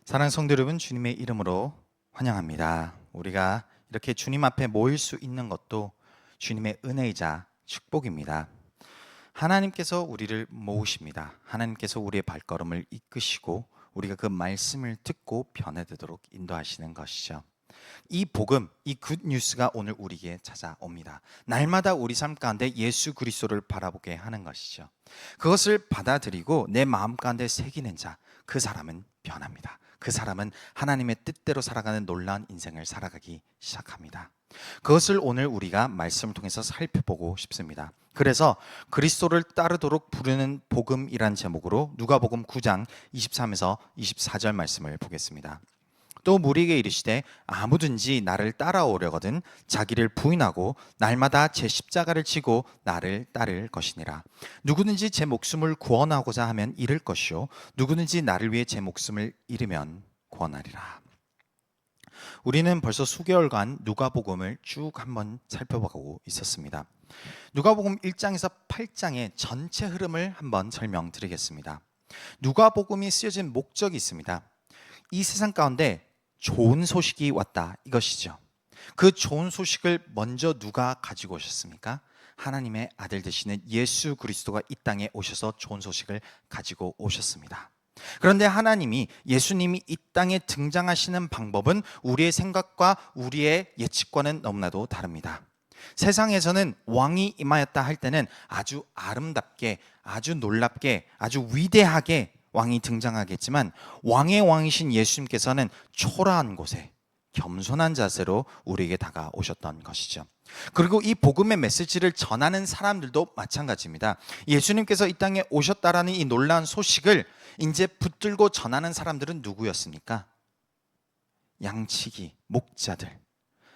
사랑하는 성도 여러분, 주님의 이름으로 환영합니다. 우리가 이렇게 주님 앞에 모일 수 있는 것도 주님의 은혜이자 축복입니다. 하나님께서 우리를 모으십니다. 하나님께서 우리의 발걸음을 이끄시고 우리가 그 말씀을 듣고 변화되도록 인도하시는 것이죠. 이 복음, 이 굿뉴스가 오늘 우리에게 찾아옵니다. 날마다 우리 삶 가운데 예수 그리스도를 바라보게 하는 것이죠. 그것을 받아들이고 내 마음 가운데 새기는 자, 그 사람은 변합니다. 그 사람은 하나님의 뜻대로 살아가는 놀라운 인생을 살아가기 시작합니다. 그것을 오늘 우리가 말씀을 통해서 살펴보고 싶습니다. 그래서 그리스도를 따르도록 부르는 복음이란 제목으로 누가복음 9장 23에서 24절 말씀을 보겠습니다. 또 무리에게 이르시되 아무든지 나를 따라오려거든 자기를 부인하고 날마다 제 십자가를 지고 나를 따를 것이니라. 누구든지 제 목숨을 구원하고자 하면 잃을 것이요 누구든지 나를 위해 제 목숨을 잃으면 구원하리라. 우리는 벌써 수개월간 누가복음을 쭉 한번 살펴보고 있었습니다. 누가복음 1장에서 8장의 전체 흐름을 한번 설명드리겠습니다. 누가복음이 쓰여진 목적이 있습니다. 이 세상 가운데 좋은 소식이 왔다, 이것이죠. 그 좋은 소식을 먼저 누가 가지고 오셨습니까? 하나님의 아들 되시는 예수 그리스도가 이 땅에 오셔서 좋은 소식을 가지고 오셨습니다. 그런데 하나님이, 예수님이 이 땅에 등장하시는 방법은 우리의 생각과 우리의 예측과는 너무나도 다릅니다. 세상에서는 왕이 임하였다 할 때는 아주 아름답게, 아주 놀랍게, 아주 위대하게 왕이 등장하겠지만 왕의 왕이신 예수님께서는 초라한 곳에 겸손한 자세로 우리에게 다가오셨던 것이죠. 그리고 이 복음의 메시지를 전하는 사람들도 마찬가지입니다. 예수님께서 이 땅에 오셨다라는 이 놀라운 소식을 이제 붙들고 전하는 사람들은 누구였습니까? 양치기, 목자들,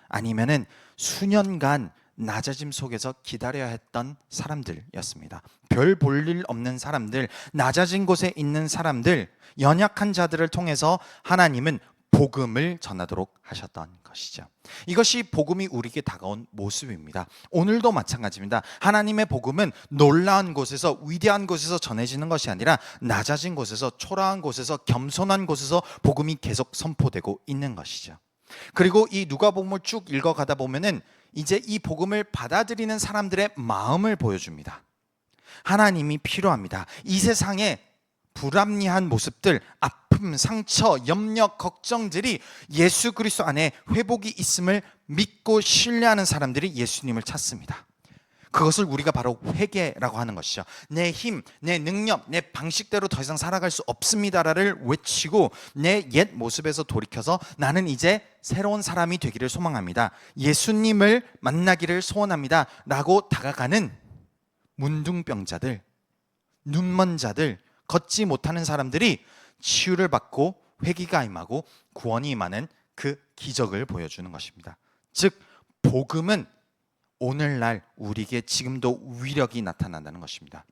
아니면은 수년간 낮아짐 속에서 기다려야 했던 사람들이었습니다. 별 볼 일 없는 사람들, 낮아진 곳에 있는 사람들, 연약한 자들을 통해서 하나님은 복음을 전하도록 하셨던 것이죠. 이것이 복음이 우리에게 다가온 모습입니다. 오늘도 마찬가지입니다. 하나님의 복음은 놀라운 곳에서, 위대한 곳에서 전해지는 것이 아니라 낮아진 곳에서, 초라한 곳에서, 겸손한 곳에서 복음이 계속 선포되고 있는 것이죠. 그리고 이 누가복음을 쭉 읽어가다 보면은 이제 이 복음을 받아들이는 사람들의 마음을 보여줍니다. 하나님이 필요합니다. 이 세상에 불합리한 모습들, 아픔, 상처, 염려, 걱정들이 예수 그리스도 안에 회복이 있음을 믿고 신뢰하는 사람들이 예수님을 찾습니다. 그것을 우리가 바로 회개라고 하는 것이죠. 내 힘, 내 능력, 내 방식대로 더 이상 살아갈 수 없습니다를 외치고 내 옛 모습에서 돌이켜서 나는 이제 새로운 사람이 되기를 소망합니다. 예수님을 만나기를 소원합니다. 라고 다가가는 문둥병자들, 눈먼 자들, 걷지 못하는 사람들이 치유를 받고 회개가 임하고 구원이 임하는 그 기적을 보여주는 것입니다. 즉 복음은 오늘날 우리에게 지금도 위력이 나타난다는 것입니다.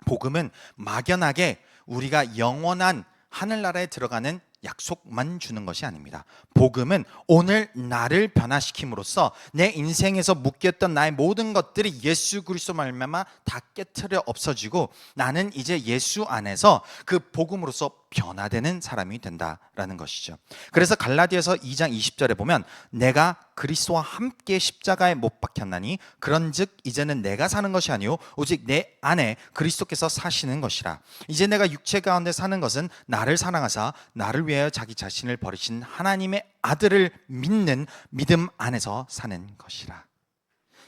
복음은 막연하게 우리가 영원한 하늘나라에 들어가는 약속만 주는 것이 아닙니다. 복음은 오늘 나를 변화시킴으로써 내 인생에서 묶였던 나의 모든 것들이 예수 그리스도 말미암아 다 깨트려 없어지고 나는 이제 예수 안에서 그 복음으로써 변화되는 사람이 된다라는 것이죠. 그래서 갈라디아서 2장 20절에 보면 내가 그리스도와 함께 십자가에 못 박혔나니 그런즉 이제는 내가 사는 것이 아니요 오직 내 안에 그리스도께서 사시는 것이라. 이제 내가 육체 가운데 사는 것은 나를 사랑하사 나를 위하여 자기 자신을 버리신 하나님의 아들을 믿는 믿음 안에서 사는 것이라.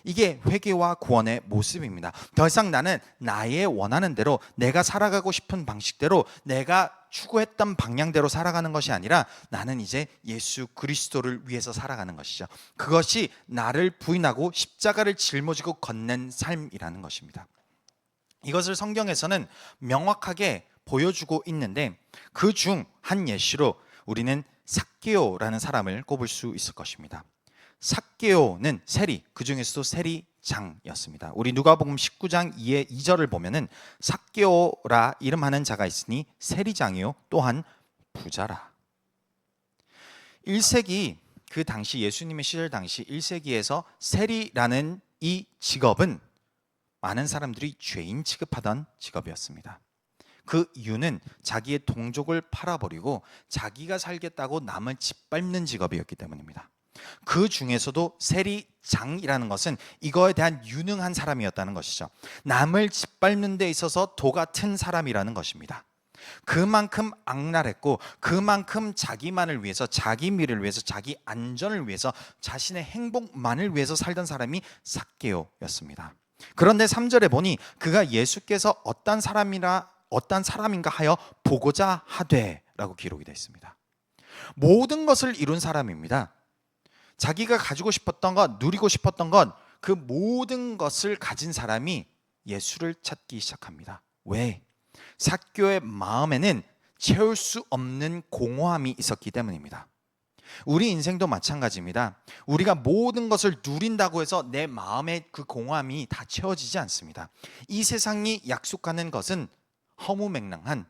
이게 회개와 구원의 모습입니다. 더 이상 나는 나의 원하는 대로, 내가 살아가고 싶은 방식대로, 내가 추구했던 방향대로 살아가는 것이 아니라 나는 이제 예수 그리스도를 위해서 살아가는 것이죠. 그것이 나를 부인하고 십자가를 짊어지고 걷는 삶이라는 것입니다. 이것을 성경에서는 명확하게 보여주고 있는데 그 중 한 예시로 우리는 삭개오라는 사람을 꼽을 수 있을 것입니다. 삭개오는 세리, 그 중에서도 세리장이었습니다. 우리 누가복음 19장 2절을 보면은 삭개오라 이름하는 자가 있으니 세리장이요 또한 부자라. 1세기 그 당시 예수님의 시절 당시 1세기에서 세리라는 이 직업은 많은 사람들이 죄인 취급하던 직업이었습니다. 그 이유는 자기의 동족을 팔아버리고 자기가 살겠다고 남을 짓밟는 직업이었기 때문입니다. 그 중에서도 세리장이라는 것은 이거에 대한 유능한 사람이었다는 것이죠. 남을 짓밟는 데 있어서 도 같은 사람이라는 것입니다. 그만큼 악랄했고 그만큼 자기만을 위해서, 자기 미를 위해서, 자기 안전을 위해서, 자신의 행복만을 위해서 살던 사람이 삭개오였습니다. 그런데 3절에 보니 그가 예수께서 어떤 사람인가 하여 보고자 하되라고 기록이 되어 있습니다. 모든 것을 이룬 사람입니다. 자기가 가지고 싶었던 것, 누리고 싶었던 것, 그 모든 것을 가진 사람이 예수를 찾기 시작합니다. 왜? 삭개오의 마음에는 채울 수 없는 공허함이 있었기 때문입니다. 우리 인생도 마찬가지입니다. 우리가 모든 것을 누린다고 해서 내 마음의 그 공허함이 다 채워지지 않습니다. 이 세상이 약속하는 것은 허무맹랑한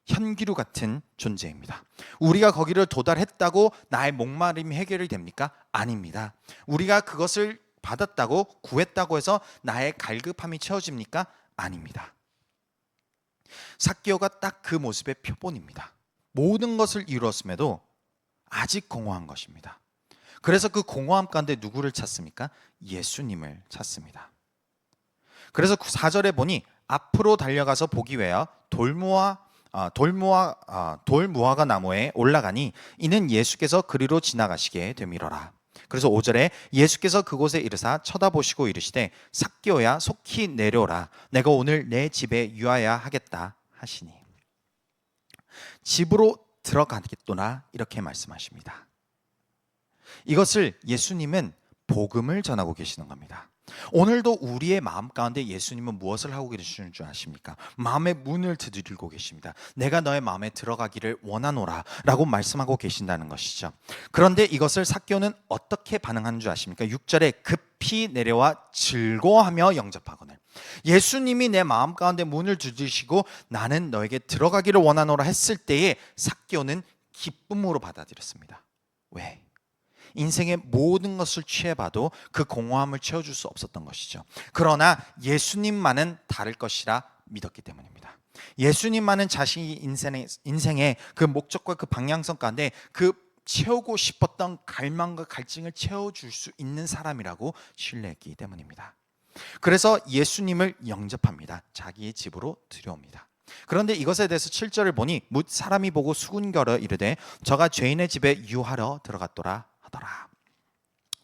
현기류 같은 존재입니다. 우리가 거기를 도달했다고 나의 목마름이 해결이 됩니까? 아닙니다. 우리가 그것을 받았다고, 구했다고 해서 나의 갈급함이 채워집니까? 아닙니다. 삭개오가 딱 그 모습의 표본입니다. 모든 것을 이루었음에도 아직 공허한 것입니다. 그래서 그 공허함 가운데 누구를 찾습니까? 예수님을 찾습니다. 그래서 4절에 보니 앞으로 달려가서 보기 위하여 돌무화과 나무에 올라가니 이는 예수께서 그리로 지나가시게 되미러라. 그래서 5절에 예수께서 그곳에 이르사 쳐다보시고 이르시되 삭개오야 속히 내려오라. 내가 오늘 내 집에 유하야 하겠다 하시니. 집으로 들어가겠도나 이렇게 말씀하십니다. 이것을 예수님은 복음을 전하고 계시는 겁니다. 오늘도 우리의 마음 가운데 예수님은 무엇을 하고 계시는 줄 아십니까? 마음의 문을 두드리고 계십니다. 내가 너의 마음에 들어가기를 원하노라 라고 말씀하고 계신다는 것이죠. 그런데 이것을 삭개오는 어떻게 반응하는 줄 아십니까? 6절에 급히 내려와 즐거워하며 영접하거늘. 예수님이 내 마음 가운데 문을 두드리시고 나는 너에게 들어가기를 원하노라 했을 때에 삭개오는 기쁨으로 받아들였습니다. 왜? 인생의 모든 것을 취해봐도 그 공허함을 채워줄 수 없었던 것이죠. 그러나 예수님만은 다를 것이라 믿었기 때문입니다. 예수님만은 자신이 인생의 그 목적과 그 방향성 가운데 그 채우고 싶었던 갈망과 갈증을 채워줄 수 있는 사람이라고 신뢰했기 때문입니다. 그래서 예수님을 영접합니다. 자기의 집으로 들여옵니다. 그런데 이것에 대해서 7절을 보니 뭇 사람이 보고 수군거려 이르되 저가 죄인의 집에 유하러 들어갔더라 하더라.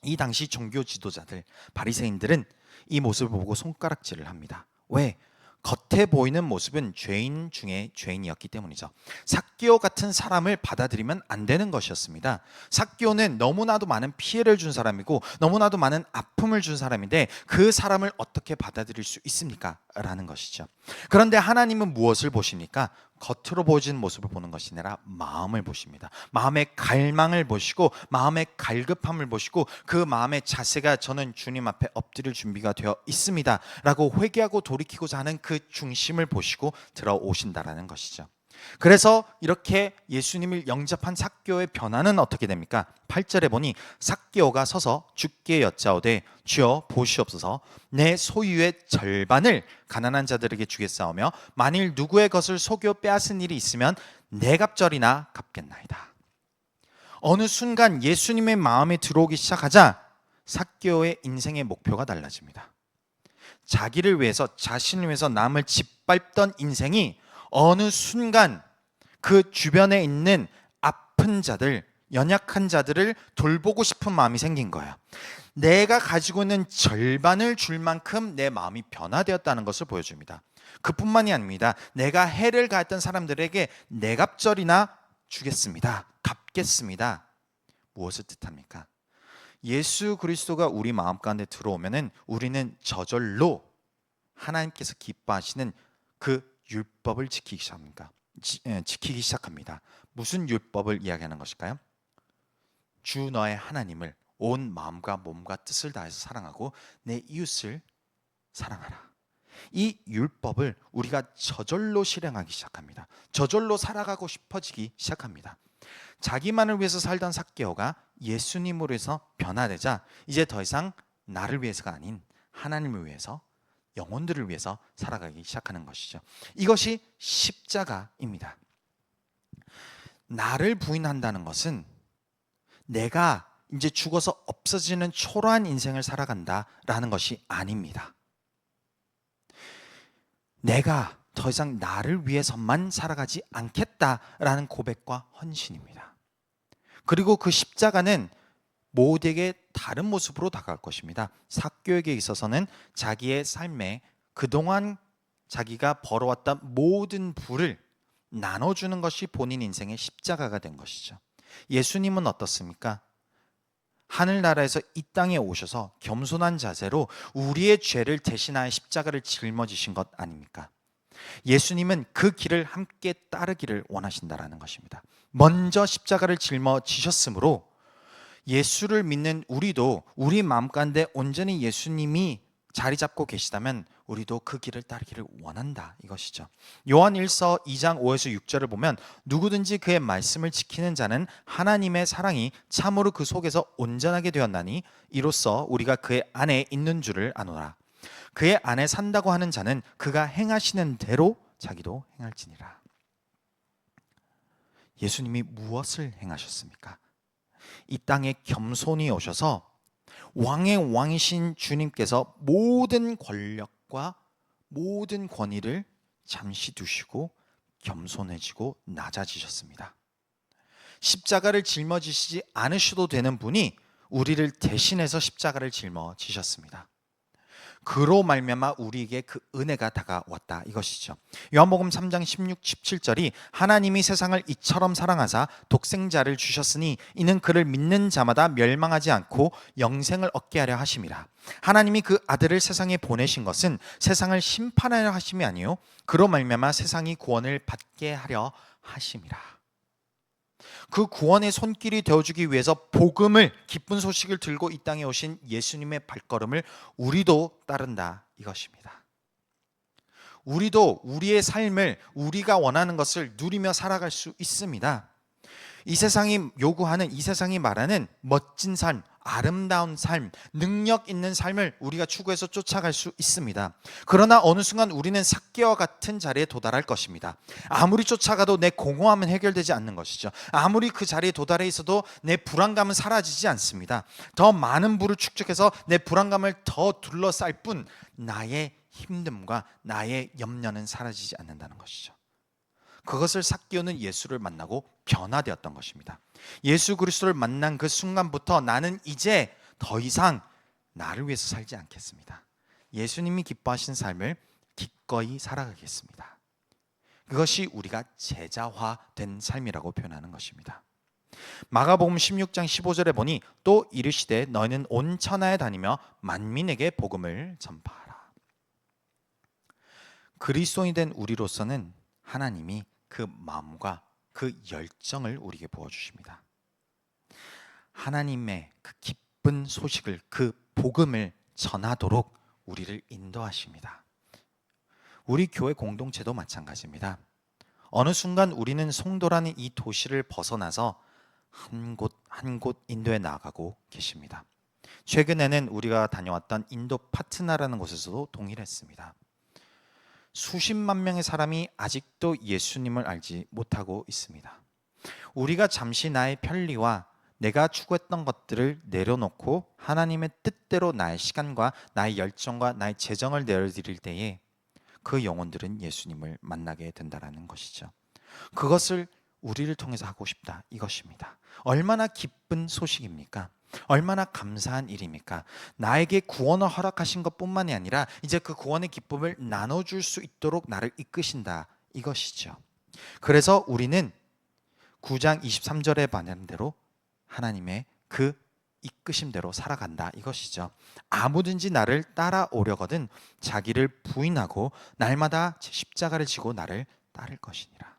이 당시 종교 지도자들, 바리새인들은 이 모습을 보고 손가락질을 합니다. 왜? 겉에 보이는 모습은 죄인 중에 죄인이었기 때문이죠. 삭개오 같은 사람을 받아들이면 안 되는 것이었습니다. 삭개오는 너무나도 많은 피해를 준 사람이고 너무나도 많은 아픔을 준 사람인데 그 사람을 어떻게 받아들일 수 있습니까? 라는 것이죠. 그런데 하나님은 무엇을 보십니까? 겉으로 보여지는 모습을 보는 것이 아니라 마음을 보십니다. 마음의 갈망을 보시고 마음의 갈급함을 보시고 그 마음의 자세가 저는 주님 앞에 엎드릴 준비가 되어 있습니다 라고 회개하고 돌이키고자 하는 그 중심을 보시고 들어오신다라는 것이죠. 그래서 이렇게 예수님을 영접한 삭개오의 변화는 어떻게 됩니까? 8절에 보니 삭개오가 서서 주께 여짜오되 주여 보시옵소서 내 소유의 절반을 가난한 자들에게 주겠사오며 만일 누구의 것을 속여 빼앗은 일이 있으면 네 갑절이나 갚겠나이다. 어느 순간 예수님의 마음에 들어오기 시작하자 삭개오의 인생의 목표가 달라집니다. 자기를 위해서, 자신을 위해서 남을 짓밟던 인생이 어느 순간 그 주변에 있는 아픈 자들, 연약한 자들을 돌보고 싶은 마음이 생긴 거예요. 내가 가지고 있는 절반을 줄 만큼 내 마음이 변화되었다는 것을 보여줍니다. 그뿐만이 아닙니다. 내가 해를 가했던 사람들에게 네 갑절이나 주겠습니다. 갚겠습니다. 무엇을 뜻합니까? 예수 그리스도가 우리 마음 가운데 들어오면은 우리는 저절로 하나님께서 기뻐하시는 그 율법을 지키기 시작합니다. 무슨 율법을 이야기하는 것일까요? 주 너의 하나님을 온 마음과 몸과 뜻을 다해서 사랑하고 내 이웃을 사랑하라. 이 율법을 우리가 저절로 실행하기 시작합니다. 저절로 살아가고 싶어지기 시작합니다. 자기만을 위해서 살던 삭개오가 예수님으로 해서 변화되자 이제 더 이상 나를 위해서가 아닌 하나님을 위해서 영혼들을 위해서 살아가기 시작하는 것이죠. 이것이 십자가입니다. 나를 부인한다는 것은 내가 이제 죽어서 없어지는 초라한 인생을 살아간다라는 것이 아닙니다. 내가 더 이상 나를 위해서만 살아가지 않겠다라는 고백과 헌신입니다. 그리고 그 십자가는 모두에게 다른 모습으로 다가갈 것입니다. 삭개오에게 있어서는 자기의 삶에 그동안 자기가 벌어왔던 모든 부를 나눠주는 것이 본인 인생의 십자가가 된 것이죠. 예수님은 어떻습니까? 하늘나라에서 이 땅에 오셔서 겸손한 자세로 우리의 죄를 대신하여 십자가를 짊어지신 것 아닙니까? 예수님은 그 길을 함께 따르기를 원하신다라는 것입니다. 먼저 십자가를 짊어지셨으므로 예수를 믿는 우리도 우리 마음 가운데 온전히 예수님이 자리 잡고 계시다면 우리도 그 길을 따르기를 원한다, 이것이죠. 요한 1서 2장 5에서 6절을 보면 누구든지 그의 말씀을 지키는 자는 하나님의 사랑이 참으로 그 속에서 온전하게 되었나니 이로써 우리가 그의 안에 있는 줄을 아노라. 그의 안에 산다고 하는 자는 그가 행하시는 대로 자기도 행할지니라. 예수님이 무엇을 행하셨습니까? 이 땅에 겸손히 오셔서 왕의 왕이신 주님께서 모든 권력과 모든 권위를 잠시 두시고 겸손해지고 낮아지셨습니다. 십자가를 짊어지시지 않으셔도 되는 분이 우리를 대신해서 십자가를 짊어지셨습니다. 그로 말미암아 우리에게 그 은혜가 다가왔다, 이것이죠. 요한복음 3장 16, 17절이 하나님이 세상을 이처럼 사랑하사 독생자를 주셨으니 이는 그를 믿는 자마다 멸망하지 않고 영생을 얻게 하려 하심이라. 하나님이 그 아들을 세상에 보내신 것은 세상을 심판하려 하심이 아니요 그로 말미암아 세상이 구원을 받게 하려 하심이라. 그 구원의 손길이 되어주기 위해서 복음을, 기쁜 소식을 들고 이 땅에 오신 예수님의 발걸음을 우리도 따른다, 이것입니다. 우리도 우리의 삶을 우리가 원하는 것을 누리며 살아갈 수 있습니다. 이 세상이 요구하는, 이 세상이 말하는 멋진 삶, 아름다운 삶, 능력 있는 삶을 우리가 추구해서 쫓아갈 수 있습니다. 그러나 어느 순간 우리는 삭개와 같은 자리에 도달할 것입니다. 아무리 쫓아가도 내 공허함은 해결되지 않는 것이죠. 아무리 그 자리에 도달해 있어도 내 불안감은 사라지지 않습니다. 더 많은 부를 축적해서 내 불안감을 더 둘러쌀 뿐 나의 힘듦과 나의 염려는 사라지지 않는다는 것이죠. 그것을 삭개오는 예수를 만나고 변화되었던 것입니다. 예수 그리스도를 만난 그 순간부터 나는 이제 더 이상 나를 위해서 살지 않겠습니다. 예수님이 기뻐하신 삶을 기꺼이 살아가겠습니다. 그것이 우리가 제자화된 삶이라고 표현하는 것입니다. 마가복음 16장 15절에 보니 또 이르시되 너희는 온 천하에 다니며 만민에게 복음을 전파하라. 그리스도인이 된 우리로서는 하나님이 그 마음과 그 열정을 우리에게 부어주십니다. 하나님의 그 기쁜 소식을, 그 복음을 전하도록 우리를 인도하십니다. 우리 교회 공동체도 마찬가지입니다. 어느 순간 우리는 송도라는 이 도시를 벗어나서 한 곳 인도에 나아가고 계십니다. 최근에는 우리가 다녀왔던 인도 파트나라는 곳에서도 동일했습니다. 수십만 명의 사람이 아직도 예수님을 알지 못하고 있습니다. 우리가 잠시 나의 편리와 내가 추구했던 것들을 내려놓고 하나님의 뜻대로 나의 시간과 나의 열정과 나의 재정을 내어드릴 때에 그 영혼들은 예수님을 만나게 된다는 것이죠. 그것을 우리를 통해서 하고 싶다, 이것입니다. 얼마나 기쁜 소식입니까? 얼마나 감사한 일입니까? 나에게 구원을 허락하신 것뿐만이 아니라 이제 그 구원의 기쁨을 나눠줄 수 있도록 나를 이끄신다, 이것이죠. 그래서 우리는 9장 23절에 반영대로 하나님의 그 이끄심대로 살아간다, 이것이죠. 아무든지 나를 따라오려거든 자기를 부인하고 날마다 십자가를 지고 나를 따를 것이니라.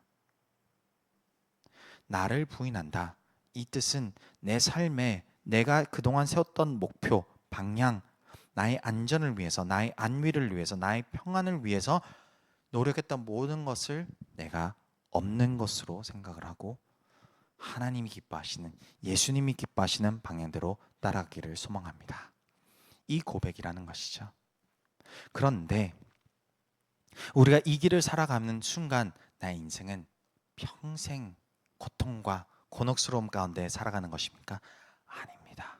나를 부인한다, 이 뜻은 내 삶에 내가 그동안 세웠던 목표, 방향, 나의 안전을 위해서, 나의 안위를 위해서, 나의 평안을 위해서 노력했던 모든 것을 내가 없는 것으로 생각을 하고 하나님이 기뻐하시는, 예수님이 기뻐하시는 방향대로 따라가기를 소망합니다. 이 고백이라는 것이죠. 그런데 우리가 이 길을 살아가는 순간 나의 인생은 평생 고통과 곤혹스러움 가운데 살아가는 것입니까? 아닙니다.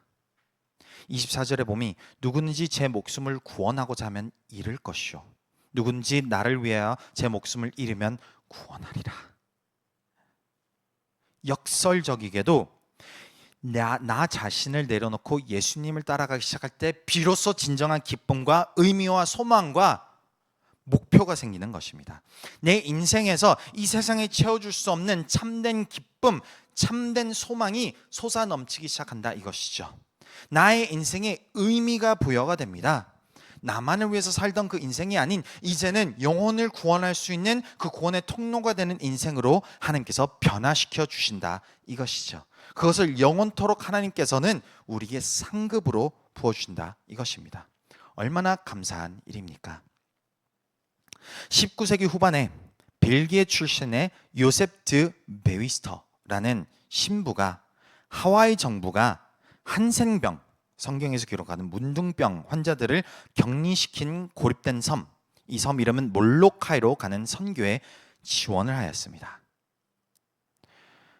24절에 보면 누구든지 제 목숨을 구원하고자 하면 잃을 것이요 누구든지 나를 위하여 제 목숨을 잃으면 구원하리라. 역설적이게도 나 자신을 내려놓고 예수님을 따라가기 시작할 때 비로소 진정한 기쁨과 의미와 소망과 목표가 생기는 것입니다. 내 인생에서 이 세상에 채워줄 수 없는 참된 기쁨, 참된 소망이 솟아 넘치기 시작한다 이것이죠. 나의 인생에 의미가 부여가 됩니다. 나만을 위해서 살던 그 인생이 아닌 이제는 영혼을 구원할 수 있는 그 구원의 통로가 되는 인생으로 하나님께서 변화시켜 주신다 이것이죠. 그것을 영원토록 하나님께서는 우리에게 상급으로 부어주신다 이것입니다. 얼마나 감사한 일입니까? 19세기 후반에 벨기에 출신의 요셉 드 베위스터라는 신부가 하와이 정부가 한센병, 성경에서 기록하는 문둥병 환자들을 격리시킨 고립된 섬, 이 섬 이름은 몰로카이로 가는 선교에 지원을 하였습니다.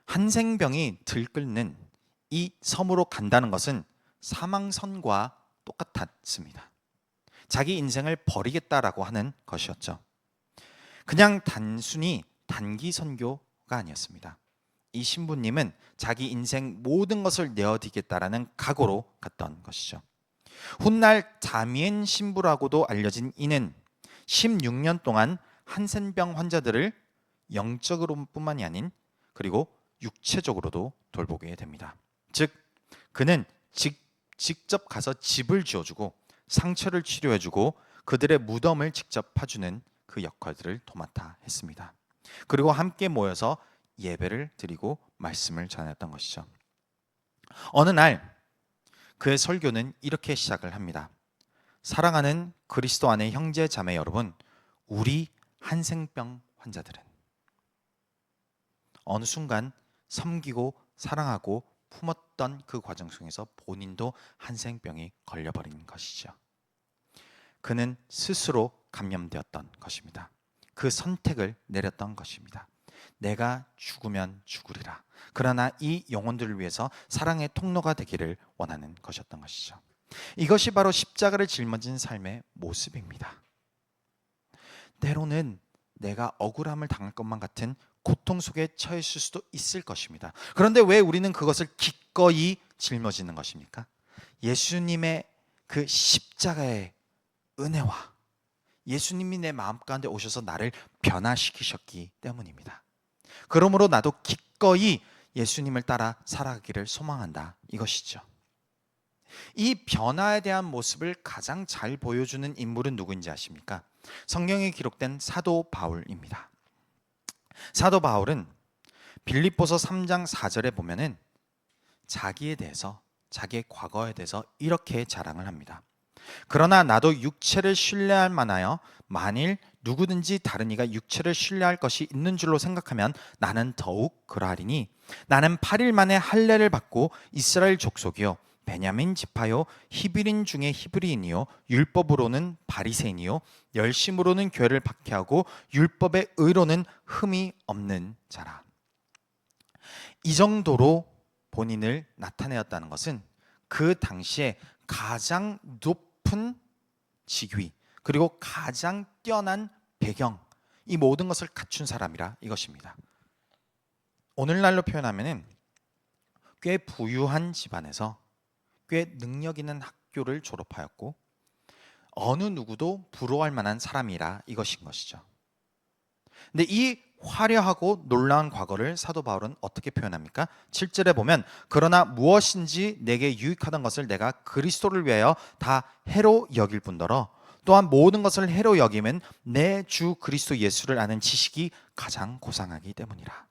한센병이 들끓는 이 섬으로 간다는 것은 사망선과 똑같았습니다. 자기 인생을 버리겠다라고 하는 것이었죠. 그냥 단순히 단기 선교가 아니었습니다. 이 신부님은 자기 인생 모든 것을 내어드리겠다라는 각오로 갔던 것이죠. 훗날 다미엔 신부라고도 알려진 이는 16년 동안 한센병 환자들을 영적으로뿐만이 아닌 그리고 육체적으로도 돌보게 됩니다. 즉 그는 직접 가서 집을 지어주고 상처를 치료해주고 그들의 무덤을 직접 파주는 그 역할들을 도맡아 했습니다. 그리고 함께 모여서 예배를 드리고 말씀을 전했던 것이죠. 어느 날 그의 설교는 이렇게 시작을 합니다. 사랑하는 그리스도 안의 형제 자매 여러분, 우리 한센병 환자들은 어느 순간 섬기고 사랑하고 품었던 그 과정 속에서 본인도 한센병이 걸려버린 것이죠. 그는 스스로 감염되었던 것입니다. 그 선택을 내렸던 것입니다. 내가 죽으면 죽으리라. 그러나 이 영혼들을 위해서 사랑의 통로가 되기를 원하는 것이었던 것이죠. 이것이 바로 십자가를 짊어진 삶의 모습입니다. 때로는 내가 억울함을 당할 것만 같은 고통 속에 처했을 수도 있을 것입니다. 그런데 왜 우리는 그것을 기꺼이 짊어지는 것입니까? 예수님의 그 십자가의 은혜와 예수님이 내 마음 가운데 오셔서 나를 변화시키셨기 때문입니다. 그러므로 나도 기꺼이 예수님을 따라 살아가기를 소망한다 이것이죠. 이 변화에 대한 모습을 가장 잘 보여주는 인물은 누구인지 아십니까? 성경에 기록된 사도 바울입니다. 사도 바울은 빌립보서 3장 4절에 보면은 자기에 대해서, 자기의 과거에 대해서 이렇게 자랑을 합니다. 그러나 나도 육체를 신뢰할 만하여 만일 누구든지 다른 이가 육체를 신뢰할 것이 있는 줄로 생각하면 나는 더욱 그러하리니 나는 8일 만에 할례를 받고 이스라엘 족속이요 베냐민 지파요 히브리인 중에 히브리인이요 율법으로는 바리새인이요 열심으로는 교회를 박해하고 율법의 의로는 흠이 없는 자라. 이 정도로 본인을 나타내었다는 것은 그 당시에 가장 높은 직위 그리고 가장 뛰어난 배경, 이 모든 것을 갖춘 사람이라 이것입니다. 오늘날로 표현하면 꽤 부유한 집안에서 꽤 능력 있는 학교를 졸업하였고 어느 누구도 부러워할 만한 사람이라 이것인 것이죠. 근데 이 화려하고 놀라운 과거를 사도 바울은 어떻게 표현합니까? 7절에 보면 그러나 무엇인지 내게 유익하던 것을 내가 그리스도를 위하여 다 해로 여길 뿐더러 또한 모든 것을 해로 여김은 내 주 그리스도 예수를 아는 지식이 가장 고상하기 때문이라.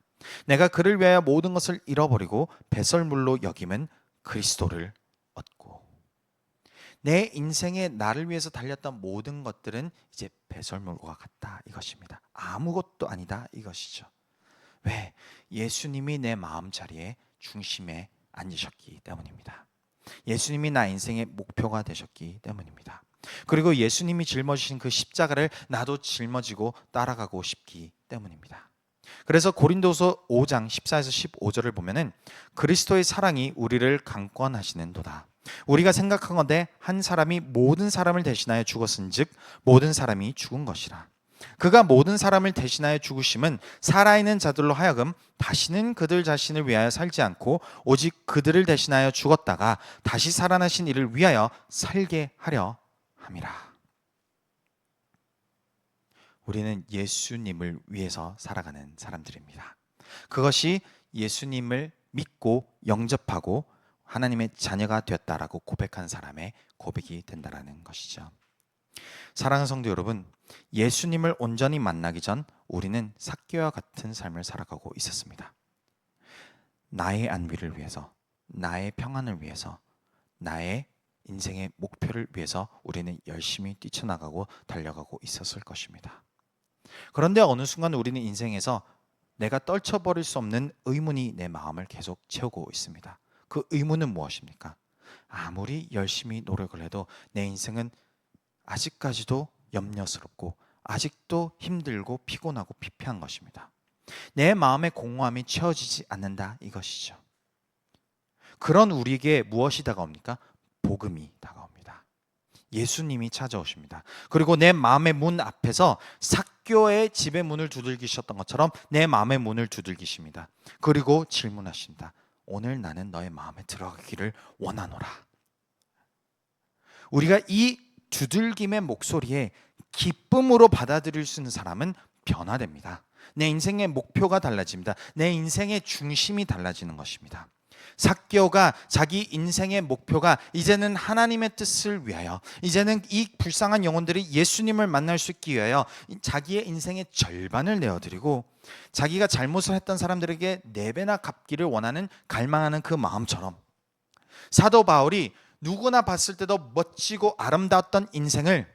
내가 그를 위하여 모든 것을 잃어버리고 배설물로 여김은 그리스도를 얻고. 내 인생에 나를 위해서 달렸던 모든 것들은 이제 배설물과 같다 이것입니다. 아무것도 아니다 이것이죠. 왜? 예수님이 내 마음자리에 중심에 앉으셨기 때문입니다. 예수님이 나 인생의 목표가 되셨기 때문입니다. 그리고 예수님이 짊어지신 그 십자가를 나도 짊어지고 따라가고 싶기 때문입니다. 그래서 고린도서 5장 14에서 15절을 보면은 그리스도의 사랑이 우리를 강권하시는도다. 우리가 생각하건대 한 사람이 모든 사람을 대신하여 죽었은즉 모든 사람이 죽은 것이라. 그가 모든 사람을 대신하여 죽으심은 살아있는 자들로 하여금 다시는 그들 자신을 위하여 살지 않고 오직 그들을 대신하여 죽었다가 다시 살아나신 이를 위하여 살게 하려 함이라. 우리는 예수님을 위해서 살아가는 사람들입니다. 그것이 예수님을 믿고 영접하고 하나님의 자녀가 되었다라고 고백한 사람의 고백이 된다라는 것이죠. 사랑하는 성도 여러분, 예수님을 온전히 만나기 전 우리는 삭개와 같은 삶을 살아가고 있었습니다. 나의 안위를 위해서, 나의 평안을 위해서, 나의 인생의 목표를 위해서 우리는 열심히 뛰쳐나가고 달려가고 있었을 것입니다. 그런데 어느 순간 우리는 인생에서 내가 떨쳐버릴 수 없는 의문이 내 마음을 계속 채우고 있습니다. 그 의문은 무엇입니까? 아무리 열심히 노력을 해도 내 인생은 아직까지도 염려스럽고 아직도 힘들고 피곤하고 피폐한 것입니다. 내 마음의 공허함이 채워지지 않는다 이것이죠. 그런 우리에게 무엇이 다가옵니까? 복음이 다가옵니다. 예수님이 찾아오십니다. 그리고 내 마음의 문 앞에서 삭개오의 집의 문을 두들기셨던 것처럼 내 마음의 문을 두들기십니다. 그리고 질문하신다. 오늘 나는 너의 마음에 들어가기를 원하노라. 우리가 이 두들김의 목소리에 기쁨으로 받아들일 수 있는 사람은 변화됩니다. 내 인생의 목표가 달라집니다. 내 인생의 중심이 달라지는 것입니다. 삭개오가 자기 인생의 목표가 이제는 하나님의 뜻을 위하여, 이제는 이 불쌍한 영혼들이 예수님을 만날 수 있기 위하여 자기의 인생의 절반을 내어드리고 자기가 잘못을 했던 사람들에게 4배나 갚기를 원하는 갈망하는 그 마음처럼 사도 바울이 누구나 봤을 때도 멋지고 아름다웠던 인생을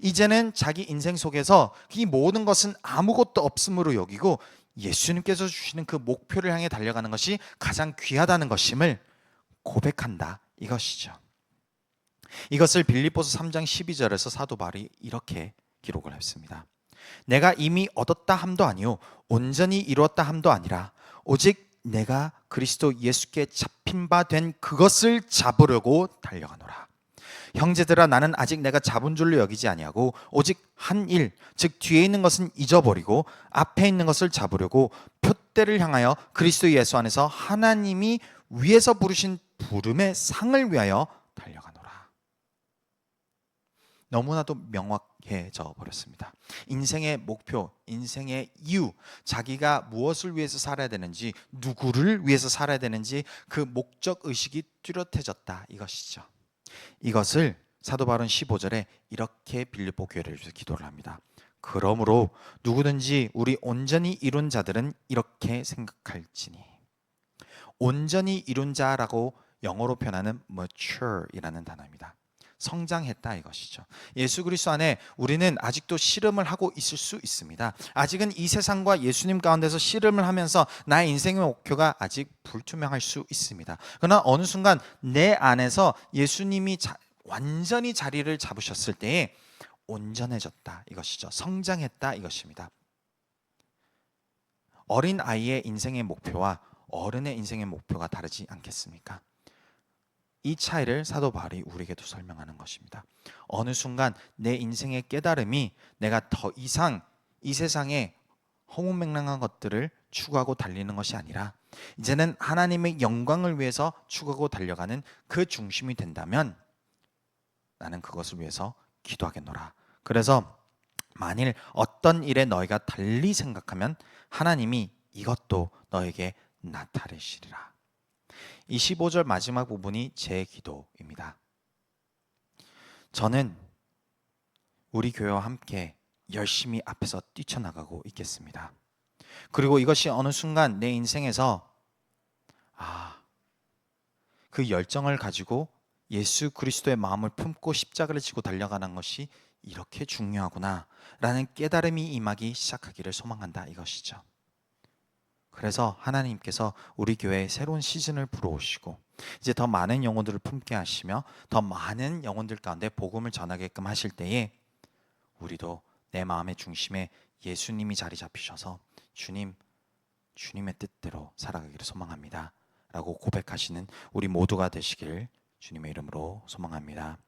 이제는 자기 인생 속에서 이 모든 것은 아무것도 없음으로 여기고 예수님께서 주시는 그 목표를 향해 달려가는 것이 가장 귀하다는 것임을 고백한다 이것이죠. 이것을 빌립보서 3장 12절에서 사도 바울이 이렇게 기록을 했습니다. 내가 이미 얻었다 함도 아니요 온전히 이루었다 함도 아니라 오직 내가 그리스도 예수께 잡힌 바 된 그것을 잡으려고 달려가노라. 형제들아 나는 아직 내가 잡은 줄로 여기지 아니하고 오직 한 일, 즉 뒤에 있는 것은 잊어버리고 앞에 있는 것을 잡으려고 표대를 향하여 그리스도 예수 안에서 하나님이 위에서 부르신 부름의 상을 위하여 달려가노라. 너무나도 명확해져 버렸습니다. 인생의 목표, 인생의 이유, 자기가 무엇을 위해서 살아야 되는지, 누구를 위해서 살아야 되는지 그 목적 의식이 뚜렷해졌다 이것이죠. 이것을 사도 바울은 15절에 이렇게 빌립보 교회를 위해서 기도를 합니다. 그러므로 누구든지 우리 온전히 이룬 자들은 이렇게 생각할지니. 온전히 이룬 자라고 영어로 표현하는 mature이라는 단어입니다. 성장했다 이것이죠. 예수 그리스도 안에 우리는 아직도 씨름을 하고 있을 수 있습니다. 아직은 이 세상과 예수님 가운데서 씨름을 하면서 나의 인생의 목표가 아직 불투명할 수 있습니다. 그러나 어느 순간 내 안에서 예수님이 완전히 자리를 잡으셨을 때에 온전해졌다 이것이죠. 성장했다 이것입니다. 어린 아이의 인생의 목표와 어른의 인생의 목표가 다르지 않겠습니까? 이 차이를 사도 바울이 우리에게도 설명하는 것입니다. 어느 순간 내 인생의 깨달음이 내가 더 이상 이 세상의 허무맹랑한 것들을 추구하고 달리는 것이 아니라 이제는 하나님의 영광을 위해서 추구하고 달려가는 그 중심이 된다면 나는 그것을 위해서 기도하겠노라. 그래서 만일 어떤 일에 너희가 달리 생각하면 하나님이 이것도 너에게 나타내시리라. 이 15절 마지막 부분이 제 기도입니다. 저는 우리 교회와 함께 열심히 앞에서 뛰쳐나가고 있겠습니다. 그리고 이것이 어느 순간 내 인생에서 그 열정을 가지고 예수 그리스도의 마음을 품고 십자가를 지고 달려가는 것이 이렇게 중요하구나 라는 깨달음이 임하기 시작하기를 소망한다 이것이죠. 그래서 하나님께서 우리 교회에 새로운 시즌을 불어오시고 이제 더 많은 영혼들을 품게 하시며 더 많은 영혼들 가운데 복음을 전하게끔 하실 때에 우리도 내 마음의 중심에 예수님이 자리 잡히셔서 주님, 주님의 뜻대로 살아가기를 소망합니다 라고 고백하시는 우리 모두가 되시길 주님의 이름으로 소망합니다.